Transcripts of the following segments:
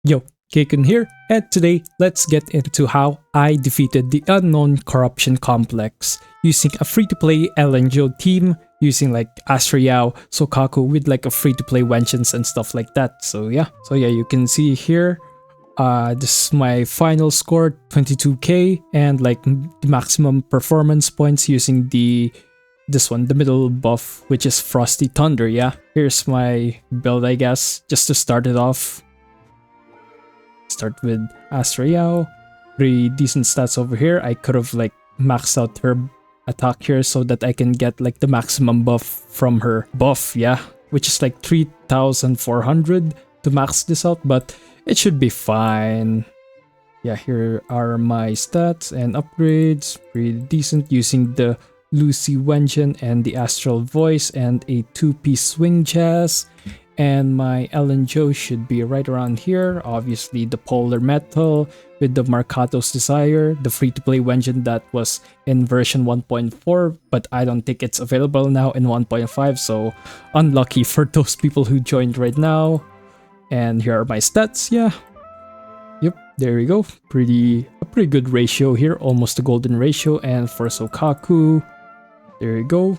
Yo, K-Kunnnn here, and today let's get into how I defeated the unknown corruption complex using a free-to-play LNGO team, using like Astra Yao, Soukaku with like a free-to-play vengeance and stuff like that. So yeah, you can see here, this is my final score, 22k, and like the maximum performance points using this one, the middle buff, which is Frosty Thunder. Yeah, here's my build, I guess, just to start it off. Start with Astra Yao. Pretty decent stats over here. I could have like maxed out her attack here so that I can get like the maximum buff from her buff, yeah, which is like 3,400 to max this out, but it should be fine. Yeah, here are my stats and upgrades. Pretty decent, using the Lucy Wenjin and the Astral Voice and a 2-piece swing jazz. And my LNGO should be right around here. Obviously the Polar Metal with the Marcato's Desire, the free-to-play Wenjin that was in version 1.4, but I don't think it's available now in 1.5, so unlucky for those people who joined right now. And here are my stats, yeah. Yep, there we go. A pretty good ratio here, almost a golden ratio. And for Soukaku, there you go,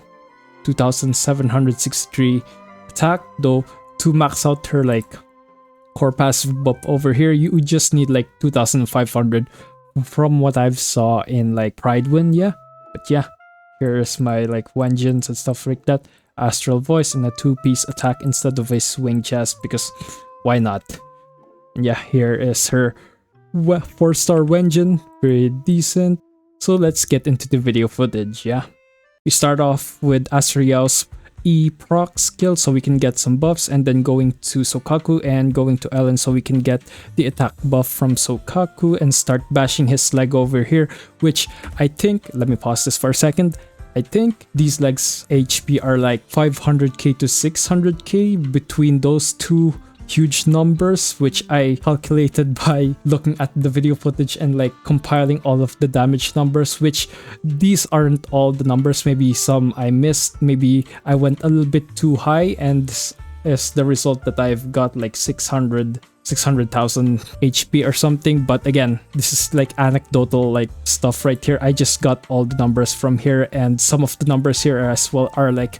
2,763 attack, though. To max out her like core passive buff over here, you would just need like 2,500 from what I've saw in like Pride Win, yeah. But yeah, here's my like vengeance and stuff like that. Astral Voice and a 2-piece attack instead of a swing jazz, because why not? And yeah, here is her 4-star vengeance, pretty decent. So let's get into the video footage, yeah. We start off with Astra Yao's E-proc skill so we can get some buffs, and then going to Soukaku and going to Ellen so we can get the attack buff from Soukaku and start bashing his leg over here, which I think, let me pause this for a second, I think these legs HP are like 500k to 600k, between those two huge numbers, which I calculated by looking at the video footage and like compiling all of the damage numbers, which these aren't all the numbers. Maybe some I missed, maybe I went a little bit too high, and this is the result that I've got like 600,000 HP or something. But again, this is like anecdotal like stuff right here. I just got all the numbers from here, and some of the numbers here as well are like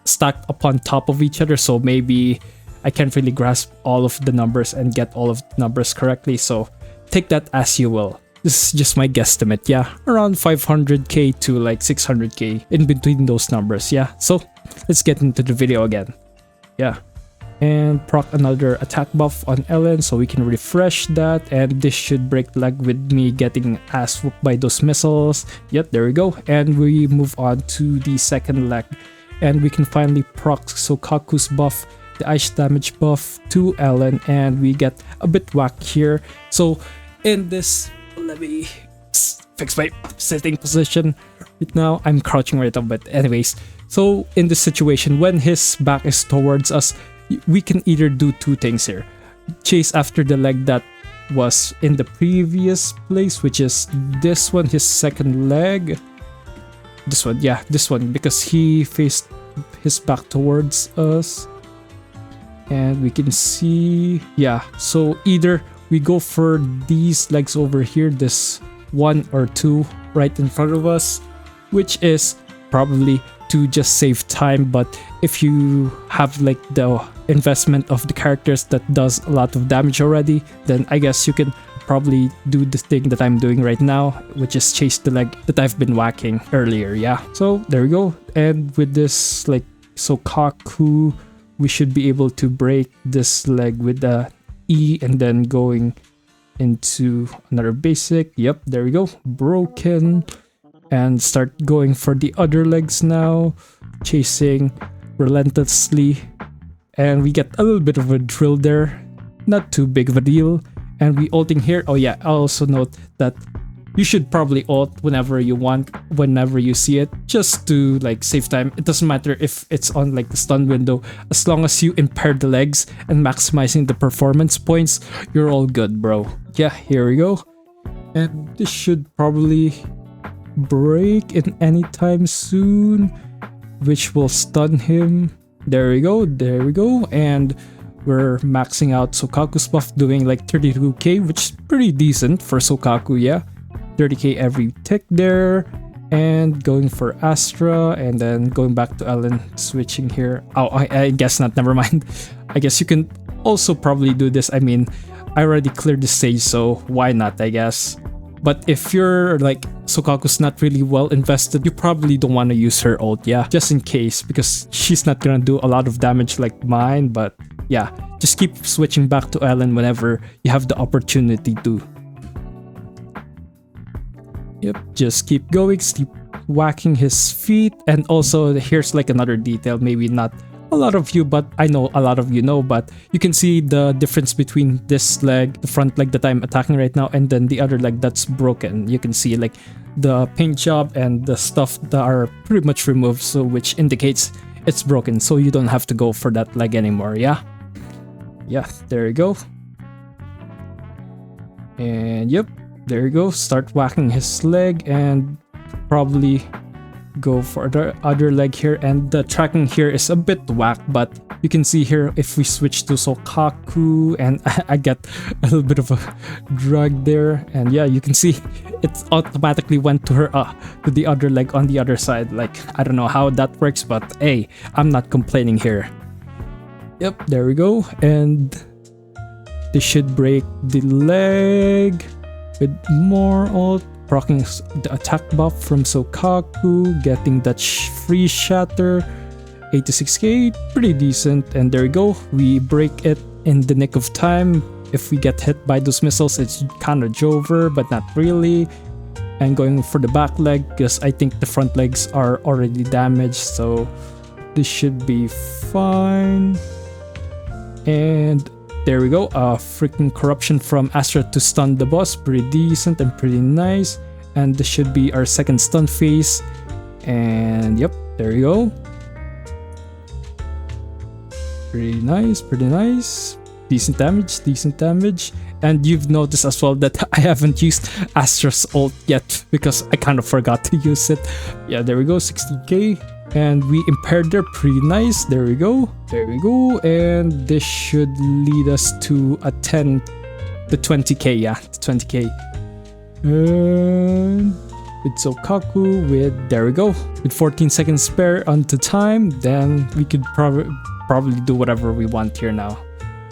stacked upon top of each other, so maybe I can't really grasp all of the numbers and get all of the numbers correctly, so take that as you will. This is just my guesstimate, yeah, around 500k to like 600k, in between those numbers, yeah. So let's get into the video again, yeah. And proc another attack buff on Ellen so we can refresh that, and this should break the leg with me getting ass whooped by those missiles. Yep, there we go. And we move on to the second leg, and we can finally proc Soukaku's buff, the ice damage buff to Ellen, and we get a bit whack here. So in this, let me fix my sitting position right now. I'm crouching right up, but anyways, so in this situation, when his back is towards us, we can either do two things here: chase after the leg that was in the previous place, which is this one, his second leg, this one, yeah, this one, because he faced his back towards us. And we can see, yeah, so either we go for these legs over here, this one or two right in front of us, which is probably to just save time. But if you have like the investment of the characters that does a lot of damage already, then I guess you can probably do the thing that I'm doing right now, which is chase the leg that I've been whacking earlier, yeah. So there we go. And with this like Soukaku, we should be able to break this leg with the E and then going into another basic. Yep, there we go, broken. And start going for the other legs now, chasing relentlessly. And we get a little bit of a drill there, not too big of a deal. And we ulting here. Oh yeah, I'll also note that you should probably ult whenever you want, whenever you see it, just to like save time. It doesn't matter if it's on like the stun window, as long as you impair the legs and maximizing the performance points, you're all good, bro. Yeah, here we go. And this should probably break in any time soon, which will stun him. There we go, there we go. And we're maxing out Soukaku's buff, doing like 32k, which is pretty decent for Soukaku, yeah. 30k every tick there. And going for Astra, and then going back to Ellen, switching here. Oh, I guess not, never mind. I guess you can also probably do this. I mean, I already cleared the stage, so why not, I guess. But if you're like, Soukaku's not really well invested, you probably don't want to use her ult, yeah? Just in case, because she's not gonna do a lot of damage like mine, but yeah. Just keep switching back to Ellen whenever you have the opportunity to. Yep, just keep going, keep whacking his feet. And also, here's like another detail, maybe not a lot of you, but I know a lot of you know, but you can see the difference between this leg, the front leg that I'm attacking right now, and then the other leg that's broken. You can see like the paint job and the stuff that are pretty much removed, so which indicates it's broken, so you don't have to go for that leg anymore, yeah? Yeah, there you go. And yep, there you go. Start whacking his leg and probably go for the other leg here. And the tracking here is a bit whack, but you can see here if we switch to Soukaku, and I get a little bit of a drag there, and yeah, you can see it automatically went to her to the other leg on the other side. Like, I don't know how that works, but hey, I'm not complaining here. Yep, there we go. And this should break the leg with more ult, proccing the attack buff from Soukaku, getting that free shatter, 86k, pretty decent. And there we go, we break it in the nick of time. If we get hit by those missiles, it's kind of over, but not really. And going for the back leg, because I think the front legs are already damaged, so this should be fine. And there we go, freaking corruption from Astra to stun the boss, pretty decent and pretty nice. And this should be our second stun phase. And yep, there you go. Pretty nice, pretty nice. Decent damage, decent damage. And you've noticed as well that I haven't used Astra's ult yet because I kind of forgot to use it. Yeah, there we go, 60k. And we impaired there, pretty nice. There we go, there we go. And this should lead us to a 20k, yeah, 20k. And with Soukaku, there we go, with 14 seconds spare onto time, then we could probably do whatever we want here now.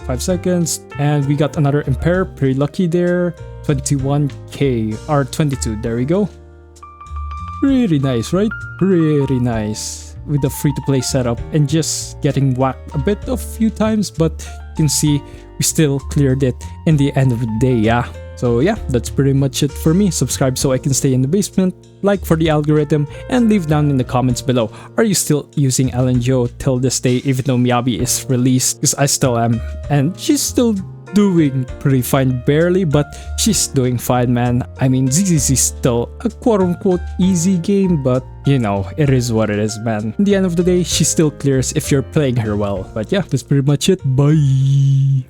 5 seconds, and we got another impair, pretty lucky there. 21k, or 22, there we go. Pretty nice, right? Pretty nice. With the free-to-play setup and just getting whacked a few times, but you can see we still cleared it in the end of the day, yeah? So yeah, that's pretty much it for me. Subscribe so I can stay in the basement, like for the algorithm, and leave down in the comments below. Are you still using Ellen Jo till this day even though Miyabi is released? Because I still am, and she's still doing pretty fine, barely, but she's doing fine, man. I mean, ZZZ is still a quote-unquote easy game, but you know, it is what it is, man. In the end of the day, she still clears if you're playing her well. But yeah, that's pretty much it. Bye!